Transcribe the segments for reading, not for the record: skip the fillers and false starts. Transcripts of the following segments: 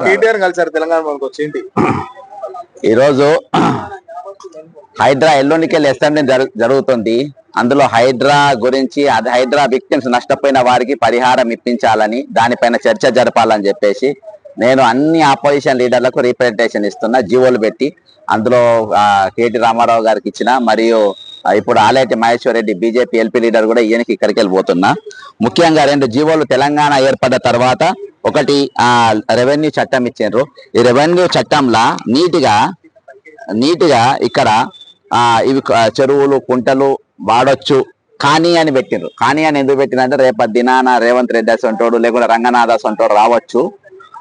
కేటీఆర్ కలిసారు తెలంగాణ వచ్చి ఈరోజు హైడ్రా ఎల్లుండికెళ్ళి అసెంబ్లీ జరుగుతుంది. అందులో హైడ్రా గురించి హైడ్రా విక్టిమ్స్ నష్టపోయిన వారికి పరిహారం ఇప్పించాలని దానిపైన చర్చ జరపాలని చెప్పేసి నేను అన్ని ఆపోజిషన్ లీడర్లకు రిప్రజెంటేషన్ ఇస్తున్నా, జీవోలు పెట్టి. అందులో కేటీ రామారావు గారికి ఇచ్చిన, మరియు ఇప్పుడు Aleti Maheshwar Reddy BJP LP leader కూడా ఈయనకి ఇక్కడికి వెళ్ళిపోతున్నా. ముఖ్యంగా 2 జీవోలు తెలంగాణ ఏర్పడ్డ తర్వాత ఒకటి రెవెన్యూ చట్టం ఇచ్చిండ్రు. ఈ రెవెన్యూ చట్టంలా నీట్గా ఇక్కడ ఇవి చెరువులు కుంటలు వాడొచ్చు కానీ అని పెట్టిండ్రు. కానీ అని ఎందుకు పెట్టినంటే రేపటి దినాన రేవంత్ రెడ్డి అసంటోడు లేకుండా రంగనాథ్ అసంటోడు రావచ్చు,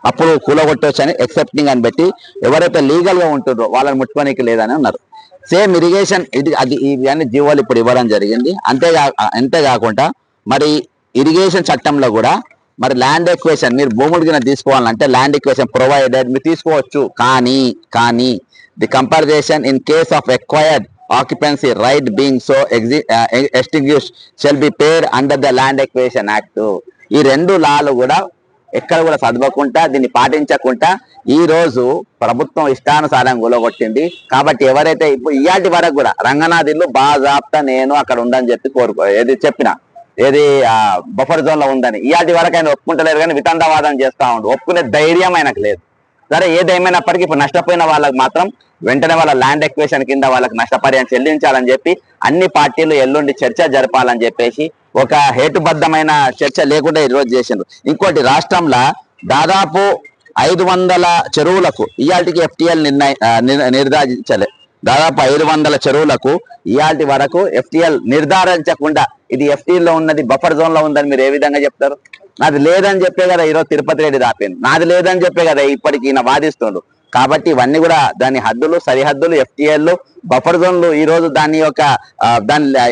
అప్పుడు కూలగొట్టవచ్చు అని ఎక్సెప్టింగ్ అని పెట్టి ఎవరైతే లీగల్ గా ఉంటుండ్రో వాళ్ళని ముట్టుకోనికి లేదని ఉన్నారు. సేమ్ ఇరిగేషన్ ఇవన్నీ జీవోలు ఇప్పుడు ఇవ్వడం జరిగింది. అంతేకాకుండా మరి ఇరిగేషన్ చట్టంలో కూడా మరి ల్యాండ్ ఎక్వేషన్ మీరు భూములు కింద తీసుకోవాలంటే ల్యాండ్ ఎక్వేషన్ ప్రొవైడెడ్ మీరు తీసుకోవచ్చు. కానీ the compensation in case of acquired occupancy right being so extinguished shall be paid under the land acquisition act. ఈ 2 లాలు కూడా ఎక్కడ కూడా చదవకుండా దీన్ని పాటించకుండా ఈ రోజు ప్రభుత్వం ఇష్టానుసారం గులగొట్టింది. కాబట్టి ఎవరైతే ఇప్పుడు ఇయాటి వరకు కూడా రంగనాథ్ ఇల్లు బాజాప్తా నేను అక్కడ ఉందని చెప్పి చెప్పిన బఫర్ జోన్ లో ఉందని ఇయాటి వరకు ఆయన ఒప్పుకుంటలేరు, కానీ వితండవాదం చేస్తా ఉండు. ఒప్పుకునే ధైర్యం ఆయనకు లేదు. సరే ఏదేమైనప్పటికీ ఇప్పుడు నష్టపోయిన వాళ్ళకి మాత్రం వెంటనే వాళ్ళ ల్యాండ్ ఎక్వేషన్ కింద వాళ్ళకి నష్టపరిహారం చెల్లించాలని చెప్పి అన్ని పార్టీలు ఎల్లుండి చర్చ జరపాలని చెప్పేసి ఒక హేతుబద్ధమైన చర్చ లేకుండా ఈరోజు చేసిండ్రు. ఇంకోటి రాష్ట్రంలో దాదాపు 500 చెరువులకు ఇయాల్టికి ఎఫ్టీఎల్ నిర్ధారించలే. దాదాపు 500 చెరువులకు ఇయాల్టి వరకు ఎఫ్టీఎల్ నిర్ధారించకుండా ఇది ఎఫ్టీఎల్ లో ఉన్నది బఫర్ జోన్ లో ఉందని మీరు ఏ విధంగా చెప్తారు? నాది లేదని చెప్పే కదా ఈరోజు తిరుపతి రెడ్డి దాపింది, నాది లేదని చెప్పే కదా ఇప్పటికి ఈయన వాదిస్తుండ్రు. కాబట్టి ఇవన్నీ కూడా దాని హద్దులు సరిహద్దులు ఎఫ్టీఎల్ బఫర్ జోన్లు ఈ రోజు దాని యొక్క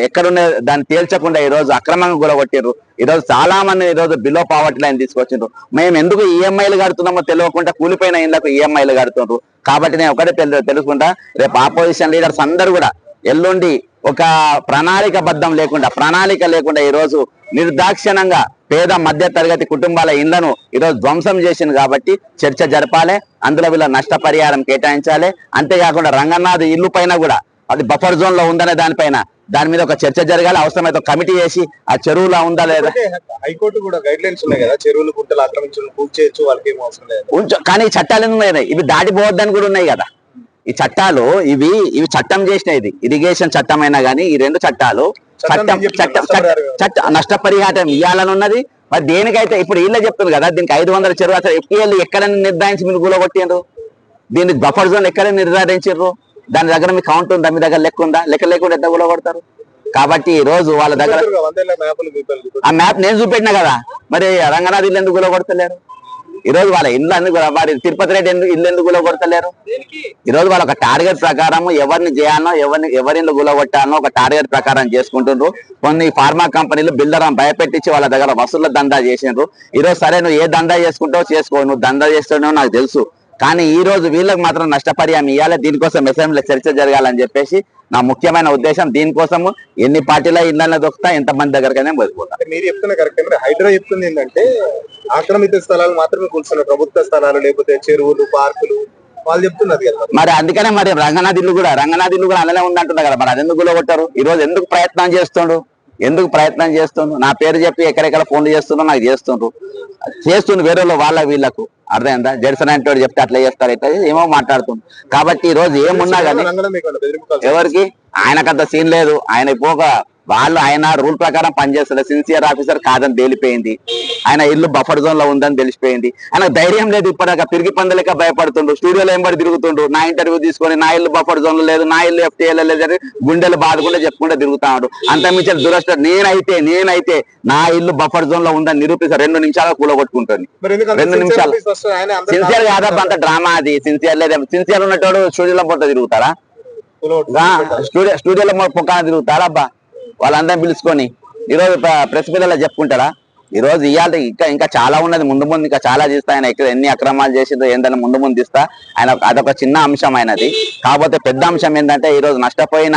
ఎక్కడున్న దాన్ని తేల్చకుండా ఈ రోజు అక్రమంగా గులగొట్టిర్రు. ఈ రోజు చాలా మంది ఈ రోజు బిలో పావర్టీ లైన్ తీసుకొచ్చిండ్రు. మేము ఎందుకు ఈఎంఐలు కడుతున్నామో తెలియకుండా కూలిపోయిన ఇళ్లకు ఈఎంఐలు కడుతుండ్రు. కాబట్టి నేను ఒకటే తెలుసుకుంటా, రేపు ఆపోజిషన్ లీడర్స్ అందరూ కూడా ఎల్లుండి ఒక ప్రణాళిక లేకుండా ఈ రోజు నిర్దాక్షిణంగా పేద మధ్య తరగతి కుటుంబాల ఇళ్లను ఈరోజు ధ్వంసం చేసింది. కాబట్టి చర్చ జరపాలి, అందులో వీళ్ళ నష్టపరిహారం కేటాయించాలి. అంతేకాకుండా రంగనాథ్ ఇల్లు పైన కూడా అది బఫర్ జోన్ లో ఉందనే దాని మీద ఒక చర్చ జరగాలి. అవసరమైతే కమిటీ చేసి ఆ చెరువులో ఉందా లేదా. హైకోర్టు కూడా గైడ్ లైన్స్ ఉన్నాయి కదా, చెరువులు గుంటలు ఆక్రమించడం చేయొచ్చు, వాళ్ళకి ఏం అవసరం లేదు. కానీ చట్టాలు ఉన్నాయి, ఇవి దాటిపోవద్దని కూడా ఉన్నాయి కదా. ఈ చట్టాలు ఇవి చట్టం చేసినది ఇరిగేషన్ చట్టం అయినా కానీ ఈ 2 చట్టాలు నష్టపరిహారం ఇవ్వాలని ఉన్నది. మరి దేనికైతే ఇప్పుడు వీళ్ళే చెప్తుంది కదా, దీనికి 500 చెరువు అసలు ఎఫ్టీఎల్ ఎక్కడైనా నిర్ధారించి మీరు గులగొట్టిండ్రు, దీన్ని బఫర్ జోన్ ఎక్కడ నిర్ధారించారు, దాని దగ్గర మీ కౌంట్ ఉందా, మీ దగ్గర లెక్క ఉందా, లెక్క లేకుండా ఎంత గులగొడతారు. కాబట్టి ఈ రోజు వాళ్ళ దగ్గర ఆ మ్యాప్ నేను చూపెట్టినా కదా, మరి రంగనాథ్ ఇల్లు ఎందుకు గులగొడతలేరు? ఈ రోజు వాళ్ళ ఇల్లు ఎందుకు వారి తిరుపతి రెడ్డి ఇల్లు ఎందుకు గులగొడతలేరు? ఈ రోజు వాళ్ళ ఒక టార్గెట్ ప్రకారం ఎవరిని చేయాలనో ఎవరిని గులగొట్టాలనో ఒక టార్గెట్ ప్రకారం చేసుకుంటుండ్రు. కొన్ని ఫార్మా కంపెనీలు బిల్డర్ భయపెట్టించి వాళ్ళ దగ్గర వసూళ్ల దందా చేసిండ్రు. ఈ రోజు సరే నువ్వు ఏ దందా చేసుకుంటావో చేసుకో, నువ్వు దందా చేస్తున్నావు నాకు తెలుసు, కానీ ఈ రోజు వీళ్ళకి మాత్రం నష్టపరిహారం ఇవ్వాలి. దీనికోసం అసెంబ్లీలో చర్చ జరగాలని చెప్పేసి నా ముఖ్యమైన ఉద్దేశం. దీనికోసము ఎన్ని పార్టీల ఇళ్ళని దొరుకుతా ఎంతమంది దగ్గరకైనా పోతా. మీరు చెప్తున్నా కరెక్ట్. హైడ్రా చెప్తుంది ఏంటంటే ఆక్రమిత స్థలాలు మాత్రమే కూర్చున్నారు, ప్రభుత్వ స్థలాలు లేకపోతే చెరువులు పార్కులు వాళ్ళు చెప్తున్నారు కదా. మరి అందుకనే మరి రంగనాథ్ ఇల్లు కూడా అలానే ఉందంటున్నారు కదా, మరి అది ఎందుకు గులగొట్టారు? ఈ రోజు ఎందుకు ప్రయత్నం చేస్తుండ్రు? ఎందుకు ప్రయత్నం చేస్తుండ్రు? నా పేరు చెప్పి ఎక్కడెక్కడ ఫోన్లు చేస్తుండ్రో నాకు చేస్తుండ్రు వేరే వాళ్ళ వీళ్ళకు అర్థమైందా? జడ్సన్ అంటే చెప్తే అట్లా చేస్తారు ఇట్లా ఏమో మాట్లాడుతుండ్రు. కాబట్టి ఈ రోజు ఏమున్నా కానీ ఎవరికి ఆయనకంత సీన్ లేదు. ఆయన పోక ఆయన రూల్ ప్రకారం పనిచేస్తాడు. సిన్సియర్ ఆఫీసర్ కాదని తేలిపోయింది. ఆయన ఇల్లు బఫర్ జోన్ లో ఉందని తెలిసిపోయింది. ఆయన ధైర్యం లేదు. ఇప్పటిదాకా పిరిగి పందలేక భయపడుతుండ్రు. స్టూడియోలో ఎంబడి తిరుగుతుండ్రు. నా ఇంటర్వ్యూ తీసుకొని నా ఇల్లు బఫర్ జోన్ లో లేదు, నా ఇల్లు FTL లేదు, గుండెలు బాధకుండా చెప్పుకుంటే తిరుగుతా ఉంటాడు. అంత మించి దురదృష్టం. నేనైతే నా ఇల్లు బఫర్ జోన్ లో ఉందని నిరూపిస్తా. 2 నిమిషాలు కూలగొట్టుకుంటుంది. 2 నిమిషాలు. సిన్సియర్ కాదబ్బా, అంత డ్రామా అది. సిన్సియర్ లేదు. సిన్సియర్ ఉన్నట్టు స్టూడియోలో పొట్ట తిరుగుతారా? స్టూడియోలో పొక్కన తిరుగుతారా అబ్బా? వాళ్ళందరినీ పిలుచుకొని ఈరోజు ప్రెస్ మీడియాలో చెప్పుకుంటారా? ఈ రోజు ఇవాళ ఇంకా చాలా ఉన్నది. ముందు ఇంకా చాలా తీస్తా. ఆయన ఎన్ని అక్రమాలు చేసిందో ఏందని ముందు తీస్తా. ఆయన అదొక చిన్న అంశం అయినది. కాకపోతే పెద్ద అంశం ఏంటంటే ఈ రోజు నష్టపోయిన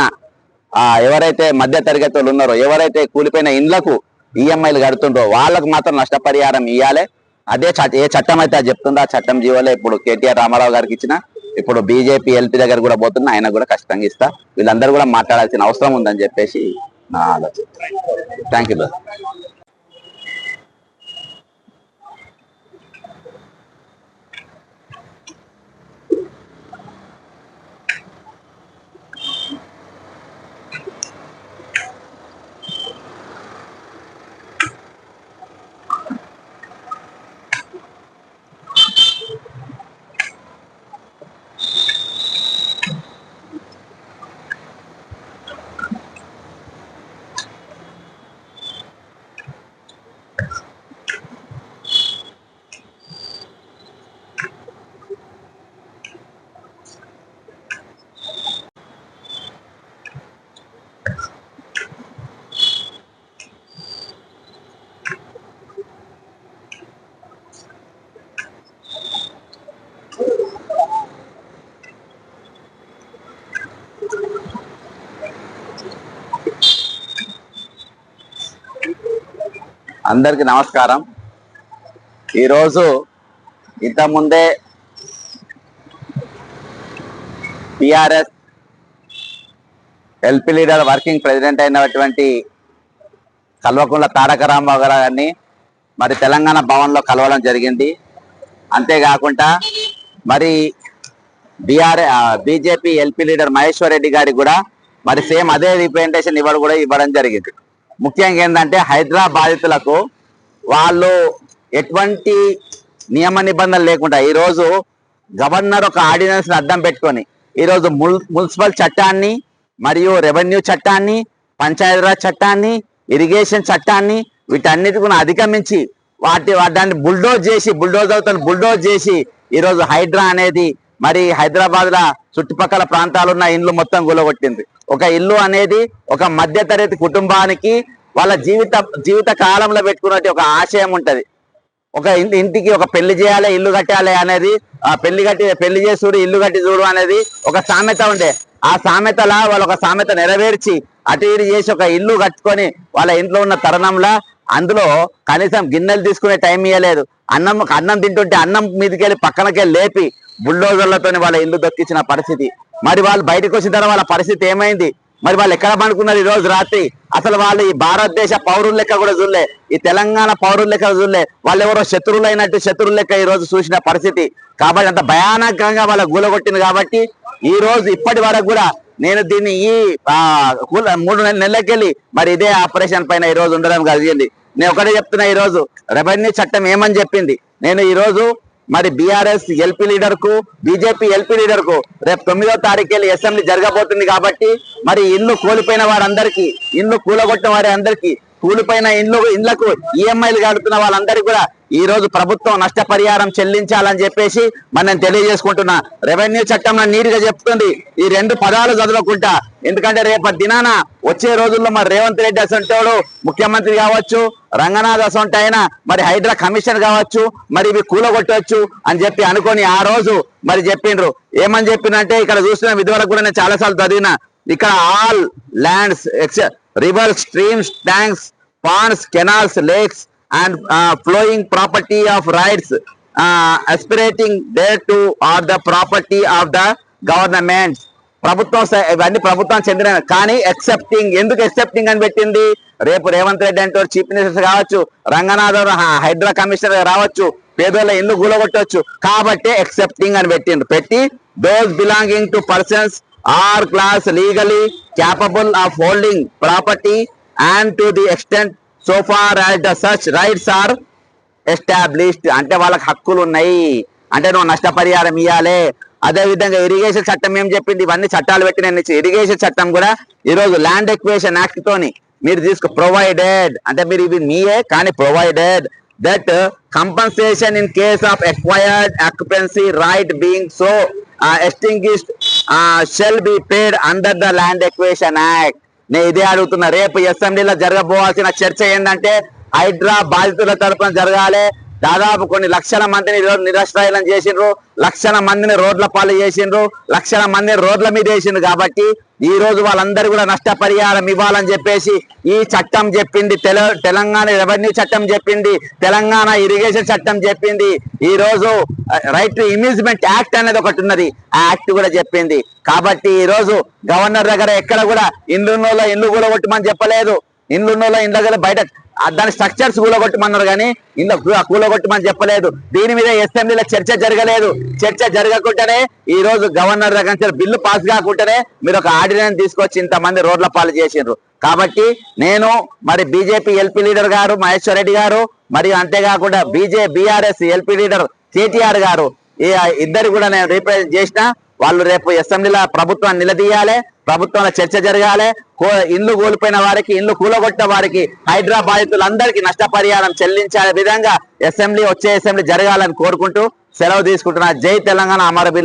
ఎవరైతే మధ్య తరగతి వాళ్ళు ఉన్నారో, ఎవరైతే కూలిపోయిన ఇండ్లకు EMIలు కడుతుండ్రో వాళ్ళకు మాత్రం నష్టపరిహారం ఇవ్వాలి. అదే ఏ చట్టం అయితే అది చెప్తుందో ఆ చట్టం జీవోలే ఇప్పుడు కేటీఆర్ రామారావు గారికి ఇచ్చిన, ఇప్పుడు బీజేపీ LP దగ్గర కూడా పోతున్నా, ఆయన కూడా ఖచ్చితంగా ఇస్తా. వీళ్ళందరూ కూడా మాట్లాడాల్సిన అవసరం ఉందని చెప్పేసి నా ఆలోచన. Thank you. అందరికి నమస్కారం. ఈరోజు ఇంతకుముందే TRS LP leader working president అయినటువంటి కల్వకుంట్ల తారక రామారావు గారిని మరి తెలంగాణ భవన్లో కలవడం జరిగింది. అంతేకాకుండా మరి BJP LP leader Maheshwar Reddy గారికి కూడా మరి సేమ్ అదే రిప్రజెంటేషన్ ఇవ్వడం జరిగింది. ముఖ్యంగా ఏంటంటే హైదరాబాద్ బాధితులకు వాళ్ళు ఎటువంటి నియమ నిబంధనలు లేకుండా ఈరోజు గవర్నర్ ఒక ఆర్డినెన్స్ అడ్డం పెట్టుకొని ఈరోజు మున్సిపల్ చట్టాన్ని మరియు రెవెన్యూ చట్టాన్ని, పంచాయతీరాజ్ చట్టాన్ని, ఇరిగేషన్ చట్టాన్ని వీటన్నిటి కూడా అధిగమించి వాటిని బుల్డోజ్ చేసి ఈరోజు హైడ్రా అనేది మరి హైదరాబాద్ లా చుట్టుపక్కల ప్రాంతాలు ఉన్న ఇండ్లు మొత్తం గులగొట్టింది. ఒక ఇల్లు అనేది ఒక మధ్యతరగతి కుటుంబానికి వాళ్ళ జీవిత కాలంలో పెట్టుకున్నట్టు ఒక ఆశయం ఉంటది. ఒక ఇంటికి ఒక పెళ్లి చేయాలి, ఇల్లు కట్టాలి అనేది, పెళ్లి చేసి చూడు, ఇల్లు కట్టి చూడు అనేది ఒక సామెత ఉండే. ఆ సామెతలా వాళ్ళు ఒక సామెత నెరవేర్చి అటు ఇటు చేసి ఒక ఇల్లు కట్టుకొని వాళ్ళ ఇంట్లో ఉన్న తరుణంలో అందులో కనీసం గిన్నెలు తీసుకునే టైం ఇవ్వలేదు. అన్నం తింటుంటే అన్నం మీదకెళ్ళి పక్కనకెళ్ళి లేపి బుల్డోజర్లతో వాళ్ళ ఇల్లు దొక్కించిన పరిస్థితి. మరి వాళ్ళు బయటకు వచ్చిన తర్వాత వాళ్ళ పరిస్థితి ఏమైంది? మరి వాళ్ళు ఎక్కడ పండుకున్నారు ఈ రోజు రాత్రి? అసలు వాళ్ళు ఈ భారతదేశ పౌరుల లెక్క కూడా చూడలే, ఈ తెలంగాణ పౌరుల లెక్క చూడలే. వాళ్ళు ఎవరో శత్రువులు లెక్క ఈ రోజు చూసిన పరిస్థితి. కాబట్టి అంత భయానకంగా వాళ్ళ గూలగొట్టింది. కాబట్టి ఈ రోజు ఇప్పటి వరకు కూడా నేను దీన్ని ఈ 3 నెలలకెళ్ళి మరి ఇదే ఆపరేషన్ పైన ఈ రోజు ఉండడం జరిగింది. నేను ఒకటే చెప్తున్నా, ఈ రోజు రెవెన్యూ చట్టం ఏమని చెప్పింది. నేను ఈ రోజు మరి BRS LP లీడర్ కు, బీజేపీ LP లీడర్ కు రేపు 9వ తారీఖు వెళ్ళి అసెంబ్లీ జరగబోతుంది. కాబట్టి మరి ఇల్లు కూలిపోయిన వారందరికీ, ఇల్లు కూలగొట్టిన వారి అందరికీ, కూలిపోయిన ఇండ్లకు EMIలు కడుతున్న వాళ్ళందరికీ కూడా ఈ రోజు ప్రభుత్వం నష్టపరిహారం చెల్లించాలని చెప్పేసి మనం తెలియజేసుకుంటున్నా. రెవెన్యూ చట్టంలో నీట్గా చెప్తుంది. ఈ 2 పదాలు చదవకుండా, ఎందుకంటే రేపటి దినాన వచ్చే రోజుల్లో మరి రేవంత్ రెడ్డి అసంటోడు ముఖ్యమంత్రి కావచ్చు, రంగనాథ్ అసంట అయినా మరి హైడ్రా కమిషనర్ కావచ్చు, మరి ఇవి కూలగొట్టవచ్చు అని చెప్పి అనుకొని ఆ రోజు మరి చెప్పిండ్రు. ఏమని చెప్పిందంటే, ఇక్కడ చూసిన విధులకు కూడా నేను చాలాసార్లు చదివిన, ఇక్కడ all lands rivers, streams, tanks, ponds, canals, lakes and flowing property of rights aspirating thereto are the property of the government. ప్రభుత్వం ఇవన్నీ ప్రభుత్వం చెందిన, కానీ ఎక్సెప్టింగ్, ఎందుకు ఎక్సెప్టింగ్ అని పెట్టింది? రేపు రేవంత్ రెడ్డి అంటే చీఫ్ మినిస్టర్ కావచ్చు, రంగనాథన్ హైడ్రా కమిషనర్ రావచ్చు, పేదోళ్ళ ఇల్లు కూలగొట్టవచ్చు. కాబట్టి ఎక్సెప్టింగ్ అని పెట్టి those belonging to persons or class legally capable of holding property and to the extent so far as the such rights are established. అంటే వాళ్ళకి హక్కులు ఉన్నాయి, అంటే నువ్వు నష్టపరిహారం ఇవ్వాలి. అదే విధంగా ఇరిగేషన్ చట్టం ఏం చెప్పింది, ఇవన్నీ చట్టాలు పెట్టి నేను ఇరిగేషన్ చట్టం కూడా ఈ రోజు ల్యాండ్ ఎక్వేషన్ యాక్ట్ తోని మీరు ప్రొవైడెడ్ అంటే మీరు ఇవి మీయే కానీ provided that compensation in case of acquired occupancy right being so extinguished shall be paid under the land acquisition act. నేను ఇదే అడుగుతున్నా. రేపు అసెంబ్లీలో జరగబోవాల్సిన చర్చ ఏంటంటే హైడ్రా బాధితుల తరపున జరగాలి. దాదాపు కొన్ని లక్షల మందిని ఈరోజు నిరాశ్రయం చేసిండ్రు, లక్షల మందిని రోడ్ల పాలు చేసిండ్రు, లక్షల మందిని రోడ్ల మీద వేసిండ్రు. కాబట్టి ఈ రోజు వాళ్ళందరూ కూడా నష్టపరిహారం ఇవ్వాలని చెప్పేసి ఈ చట్టం చెప్పింది. తెలంగాణ రెవెన్యూ చట్టం చెప్పింది, తెలంగాణ ఇరిగేషన్ చట్టం చెప్పింది, ఈ రోజు రైట్ టు ఇమ్యూజ్మెంట్ యాక్ట్ అనేది ఒకటి ఉన్నది, ఆ యాక్ట్ కూడా చెప్పింది. కాబట్టి ఈ రోజు గవర్నర్ దగ్గర ఎక్కడ కూడా ఇల్లున్నోళ్ళ ఇల్లు కూడా కొట్టమని చెప్పలేదు, ఇల్లున్నోళ్ళ ఇళ్ళ దగ్గర బయట దాని స్ట్రక్చర్స్ కూలగొట్టమన్నారు కానీ ఇంట్లో కూలగొట్టమని చెప్పలేదు. దీని మీద అసెంబ్లీలో చర్చ జరగలేదు. చర్చ జరగకుండానే ఈ రోజు గవర్నర్ దగ్గర బిల్లు పాస్ కాకుండానే మీరు ఒక ఆర్డినెన్స్ తీసుకొచ్చి ఇంతమంది రోడ్ల పాలు చేసిండ్రు. కాబట్టి నేను మరి బీజేపీ ఎల్పీ లీడర్ గారు మహేశ్వర్ రెడ్డి గారు, మరియు అంతేకాకుండా బీఆర్ఎస్ ఎల్పీ లీడర్ కేటీఆర్ గారు, ఈ ఇద్దరు కూడా నేను రిప్రజెంట్ చేసిన. వాళ్ళు రేపు అసెంబ్లీలో ప్రభుత్వాన్ని నిలదీయాలి, ప్రభుత్వంలో చర్చ జరగాలి. ఇల్లు కోల్పోయిన వారికి, ఇల్లు కూలగొట్టిన వారికి, హైడ్రా బాధితులందరికీ నష్టపరిహారం చెల్లించే విధంగా వచ్చే అసెంబ్లీ జరగాలని కోరుకుంటూ సెలవు తీసుకుంటున్నా. జై తెలంగాణ, అమర బిల్లు.